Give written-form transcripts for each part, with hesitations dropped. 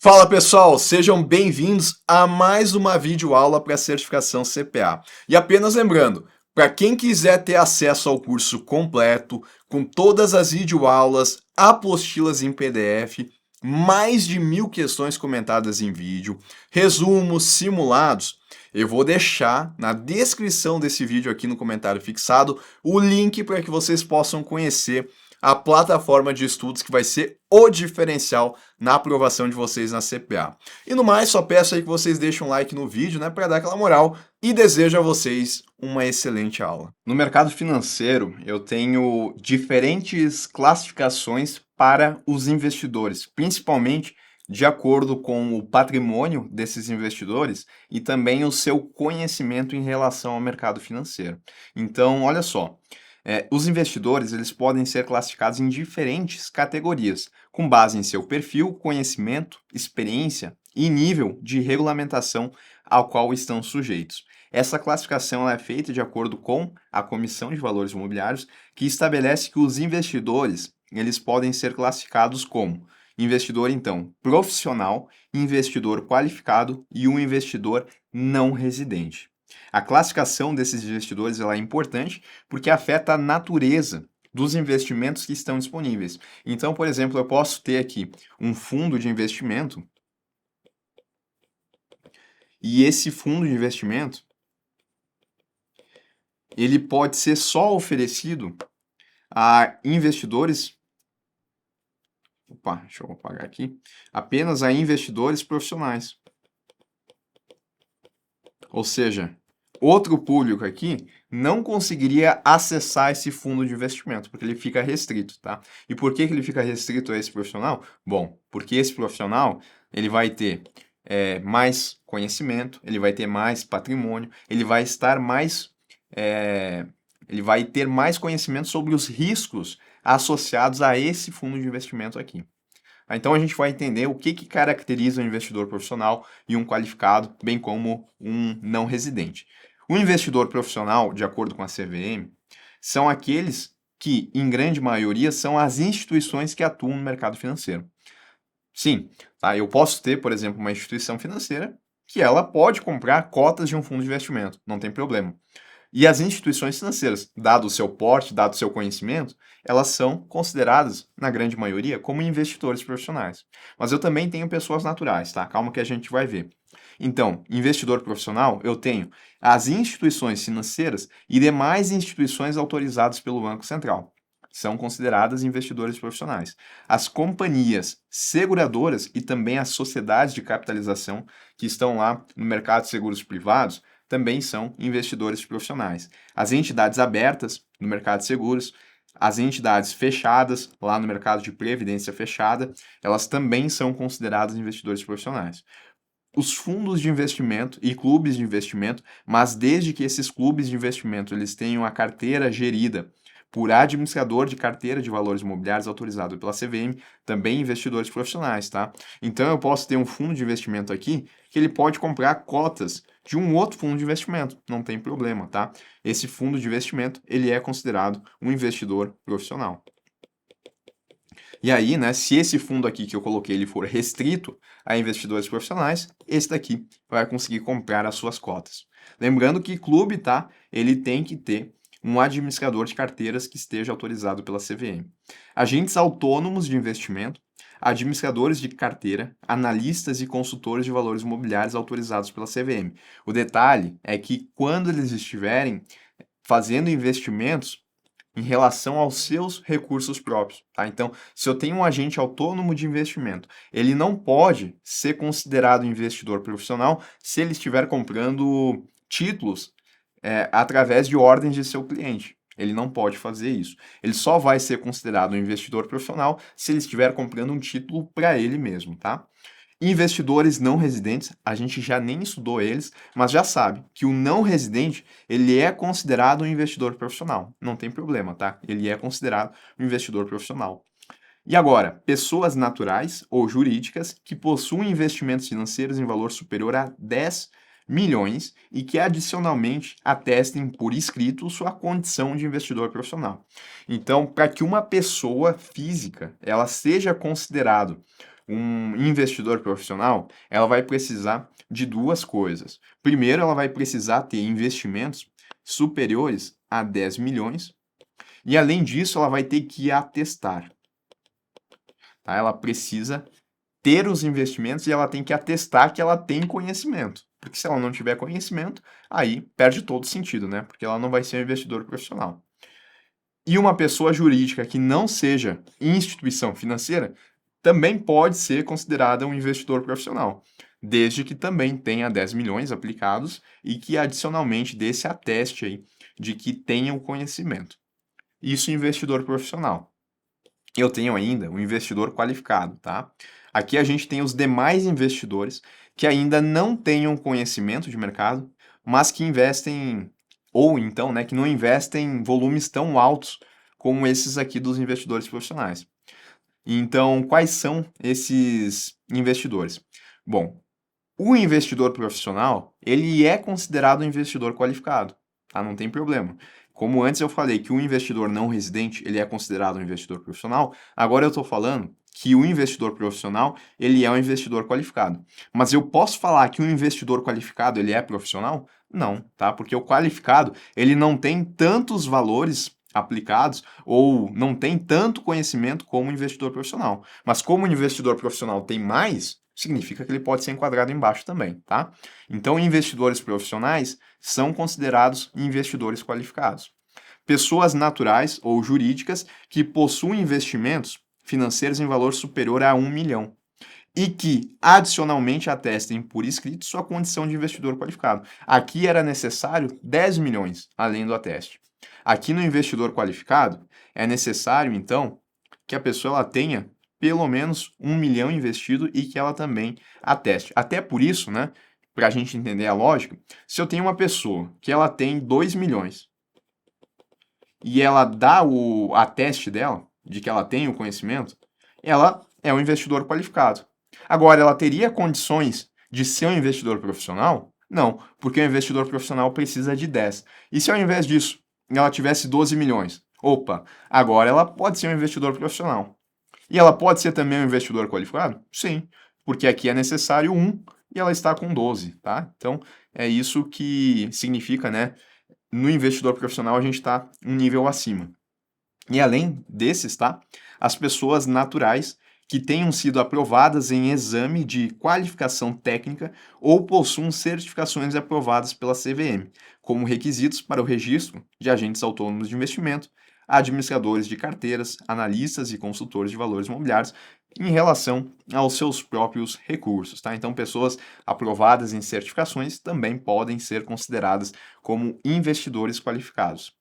Fala pessoal, sejam bem-vindos a mais uma videoaula para a certificação CPA. E apenas lembrando, para quem quiser ter acesso ao curso completo, com todas as videoaulas, apostilas em PDF, mais de 1000 questões comentadas em vídeo, resumos, simulados, eu vou deixar na descrição desse vídeo aqui no comentário fixado o link para que vocês possam conhecer a plataforma de estudos que vai ser o diferencial na aprovação de vocês na CPA. E no mais, só peço aí que vocês deixem um like no vídeo, né, para dar aquela moral e desejo a vocês uma excelente aula. No mercado financeiro, eu tenho diferentes classificações para os investidores, principalmente de acordo com o patrimônio desses investidores e também o seu conhecimento em relação ao mercado financeiro. Então, olha só, os investidores eles podem ser classificados em diferentes categorias, com base em seu perfil, conhecimento, experiência e nível de regulamentação ao qual estão sujeitos. Essa classificação é feita de acordo com a Comissão de Valores Imobiliários, que estabelece que os investidores eles podem ser classificados como investidor, então, profissional, investidor qualificado e um investidor não residente. A classificação desses investidores ela é importante porque afeta a natureza dos investimentos que estão disponíveis. Então, por exemplo, eu posso ter aqui um fundo de investimento e esse fundo de investimento ele pode ser só oferecido a investidores. Opa, deixa eu apagar aqui. Apenas a investidores profissionais. Ou seja, outro público aqui não conseguiria acessar esse fundo de investimento, porque ele fica restrito, tá? E por que ele fica restrito a esse profissional? Bom, porque esse profissional ele vai ter mais conhecimento, ele vai ter mais patrimônio, ele vai estar mais, ele vai ter mais conhecimento sobre os riscos associados a esse fundo de investimento aqui. Então a gente vai entender o que caracteriza um investidor profissional e um qualificado, bem como um não residente. O investidor profissional, de acordo com a CVM, são aqueles que, em grande maioria, são as instituições que atuam no mercado financeiro. Sim, tá? Eu posso ter, por exemplo, uma instituição financeira que ela pode comprar cotas de um fundo de investimento, não tem problema. E as instituições financeiras, dado o seu porte, dado o seu conhecimento, elas são consideradas, na grande maioria, como investidores profissionais. Mas eu também tenho pessoas naturais, tá? Calma que a gente vai ver. Então, investidor profissional, eu tenho as instituições financeiras e demais instituições autorizadas pelo Banco Central. São consideradas investidores profissionais. As companhias seguradoras e também as sociedades de capitalização que estão lá no mercado de seguros privados também são investidores profissionais. As entidades abertas no mercado de seguros, as entidades fechadas lá no mercado de previdência fechada, elas também são consideradas investidores profissionais. Os fundos de investimento e clubes de investimento, mas desde que esses clubes de investimento eles tenham a carteira gerida por administrador de carteira de valores imobiliários autorizado pela CVM, também investidores profissionais, tá? Então eu posso ter um fundo de investimento aqui que ele pode comprar cotas de um outro fundo de investimento, não tem problema, tá? Esse fundo de investimento, ele é considerado um investidor profissional. E aí, né, se esse fundo aqui que eu coloquei ele for restrito a investidores profissionais, esse daqui vai conseguir comprar as suas cotas. Lembrando que clube, tá? Ele tem que ter um administrador de carteiras que esteja autorizado pela CVM. Agentes autônomos de investimento, administradores de carteira, analistas e consultores de valores imobiliários autorizados pela CVM. O detalhe é que quando eles estiverem fazendo investimentos em relação aos seus recursos próprios, tá? Então, se eu tenho um agente autônomo de investimento, ele não pode ser considerado investidor profissional se ele estiver comprando títulos através de ordens de seu cliente. Ele não pode fazer isso. Ele só vai ser considerado um investidor profissional se ele estiver comprando um título para ele mesmo, tá? Investidores não residentes, a gente já nem estudou eles, mas já sabe que o não residente, ele é considerado um investidor profissional. Não tem problema, tá? Ele é considerado um investidor profissional. E agora, pessoas naturais ou jurídicas que possuem investimentos financeiros em valor superior a 10 milhões e que adicionalmente atestem por escrito sua condição de investidor profissional. Então, para que uma pessoa física ela seja considerado um investidor profissional, ela vai precisar de duas coisas. Primeiro, ela vai precisar ter investimentos superiores a 10 milhões e, além disso, ela vai ter que atestar. Tá? Ela precisa ter os investimentos e ela tem que atestar que ela tem conhecimento. Porque se ela não tiver conhecimento, aí perde todo sentido, né? Porque ela não vai ser um investidor profissional. E uma pessoa jurídica que não seja instituição financeira também pode ser considerada um investidor profissional, desde que também tenha 10 milhões aplicados e que adicionalmente dê esse ateste aí de que tenha o conhecimento. Isso investidor profissional. Eu tenho ainda um investidor qualificado, tá? Aqui a gente tem os demais investidores que ainda não tenham conhecimento de mercado, mas que investem, ou então, né, que não investem em volumes tão altos como esses aqui dos investidores profissionais. Então, quais são esses investidores? Bom, o investidor profissional, ele é considerado um investidor qualificado, tá? Não tem problema. Como antes eu falei que o investidor não residente, ele é considerado um investidor profissional, agora eu estou falando que o investidor profissional, ele é um investidor qualificado. Mas eu posso falar que um investidor qualificado, ele é profissional? Não, tá? Porque o qualificado, ele não tem tantos valores aplicados ou não tem tanto conhecimento como o investidor profissional. Mas como o investidor profissional tem mais, significa que ele pode ser enquadrado embaixo também, tá? Então, investidores profissionais são considerados investidores qualificados. Pessoas naturais ou jurídicas que possuem investimentos financeiros em valor superior a 1 milhão e que, adicionalmente, atestem por escrito sua condição de investidor qualificado. Aqui era necessário 10 milhões, além do ateste. Aqui no investidor qualificado, é necessário, então, que a pessoa ela tenha pelo menos 1 milhão investido e que ela também ateste. Até por isso, né, para a gente entender a lógica, se eu tenho uma pessoa que ela tem 2 milhões e ela dá o ateste dela, de que ela tem o conhecimento, ela é um investidor qualificado. Agora, ela teria condições de ser um investidor profissional? Não, porque o investidor profissional precisa de 10. E se ao invés disso ela tivesse 12 milhões? Opa, agora ela pode ser um investidor profissional. E ela pode ser também um investidor qualificado? Sim, porque aqui é necessário 1 e ela está com 12, tá? Então, é isso que significa, né? No investidor profissional a gente está um nível acima. E além desses, tá? As pessoas naturais que tenham sido aprovadas em exame de qualificação técnica ou possuam certificações aprovadas pela CVM, como requisitos para o registro de agentes autônomos de investimento, administradores de carteiras, analistas e consultores de valores imobiliários, em relação aos seus próprios recursos, tá? Então, pessoas aprovadas em certificações também podem ser consideradas como investidores qualificados.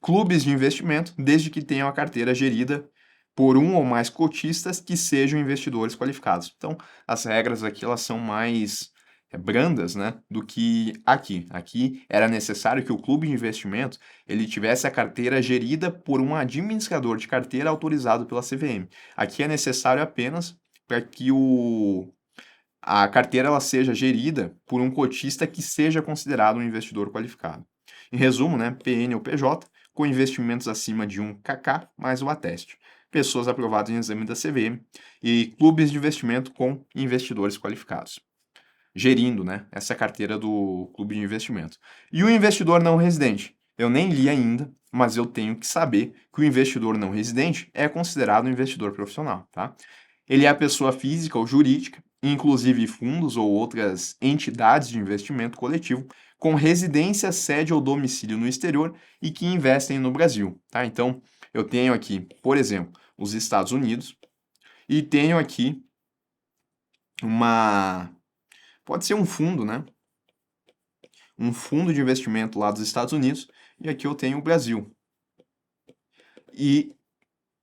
Clubes de investimento, desde que tenham a carteira gerida por um ou mais cotistas que sejam investidores qualificados. Então, as regras aqui elas são mais brandas, né, do que aqui. Aqui era necessário que o clube de investimento ele tivesse a carteira gerida por um administrador de carteira autorizado pela CVM. Aqui é necessário apenas para que a carteira ela seja gerida por um cotista que seja considerado um investidor qualificado. Em resumo, né, PN ou PJ, com investimentos acima de 1 kk mais o ateste. Pessoas aprovadas em exame da CVM e clubes de investimento com investidores qualificados. Gerindo, né, essa carteira do clube de investimento. E o investidor não residente? Eu nem li ainda, mas eu tenho que saber que o investidor não residente é considerado um investidor profissional, tá? Ele é a pessoa física ou jurídica, inclusive fundos ou outras entidades de investimento coletivo, com residência, sede ou domicílio no exterior e que investem no Brasil, tá? Então, eu tenho aqui, por exemplo, os Estados Unidos e tenho aqui pode ser um fundo, né? Um fundo de investimento lá dos Estados Unidos e aqui eu tenho o Brasil. E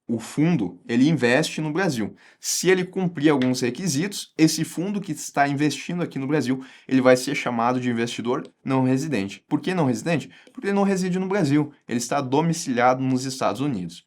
o fundo, ele investe no Brasil. Se ele cumprir alguns requisitos, esse fundo que está investindo aqui no Brasil, ele vai ser chamado de investidor não residente. Por que não residente? Porque ele não reside no Brasil, ele está domiciliado nos Estados Unidos.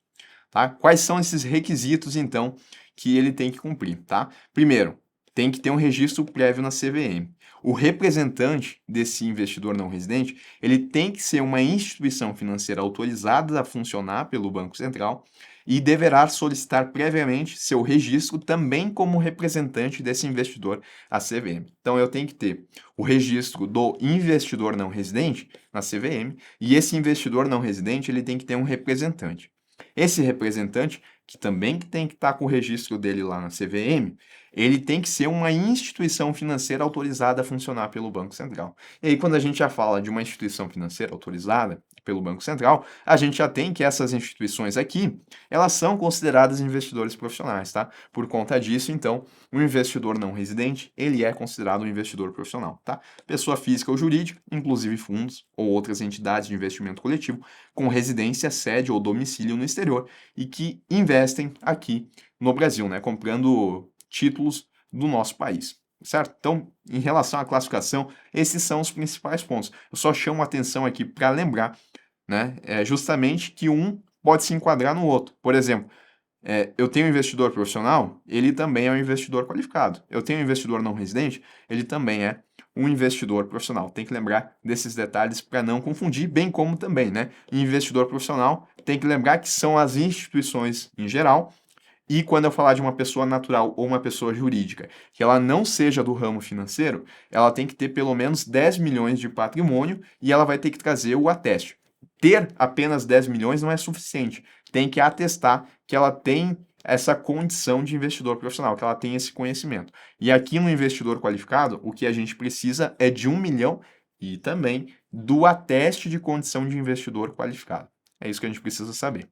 Tá? Quais são esses requisitos, então, que ele tem que cumprir? Tá? Primeiro, tem que ter um registro prévio na CVM. O representante desse investidor não residente, ele tem que ser uma instituição financeira autorizada a funcionar pelo Banco Central. e deverá solicitar previamente seu registro também como representante desse investidor à CVM. Então, eu tenho que ter o registro do investidor não residente na CVM e esse investidor não residente ele tem que ter um representante. Esse representante, que também tem que estar com o registro dele lá na CVM, ele tem que ser uma instituição financeira autorizada a funcionar pelo Banco Central. E aí, quando a gente já fala de uma instituição financeira autorizada pelo Banco Central, a gente já tem que essas instituições aqui, elas são consideradas investidores profissionais, tá? Por conta disso, então, o investidor não residente, ele é considerado um investidor profissional, tá? Pessoa física ou jurídica, inclusive fundos ou outras entidades de investimento coletivo, com residência, sede ou domicílio no exterior e que investem aqui no Brasil, né? Comprando títulos do nosso país, certo? Então, em relação à classificação, esses são os principais pontos. Eu só chamo a atenção aqui para lembrar, né, justamente que um pode se enquadrar no outro. Por exemplo, eu tenho um investidor profissional, ele também é um investidor qualificado. Eu tenho um investidor não residente, ele também é um investidor profissional. Tem que lembrar desses detalhes para não confundir, bem como também, né? Investidor profissional tem que lembrar que são as instituições em geral. E quando eu falar de uma pessoa natural ou uma pessoa jurídica, que ela não seja do ramo financeiro, ela tem que ter pelo menos 10 milhões de patrimônio e ela vai ter que trazer o ateste. Ter apenas 10 milhões não é suficiente. Tem que atestar que ela tem essa condição de investidor profissional, que ela tem esse conhecimento. E aqui no investidor qualificado, o que a gente precisa é de 1 milhão e também do ateste de condição de investidor qualificado. É isso que a gente precisa saber.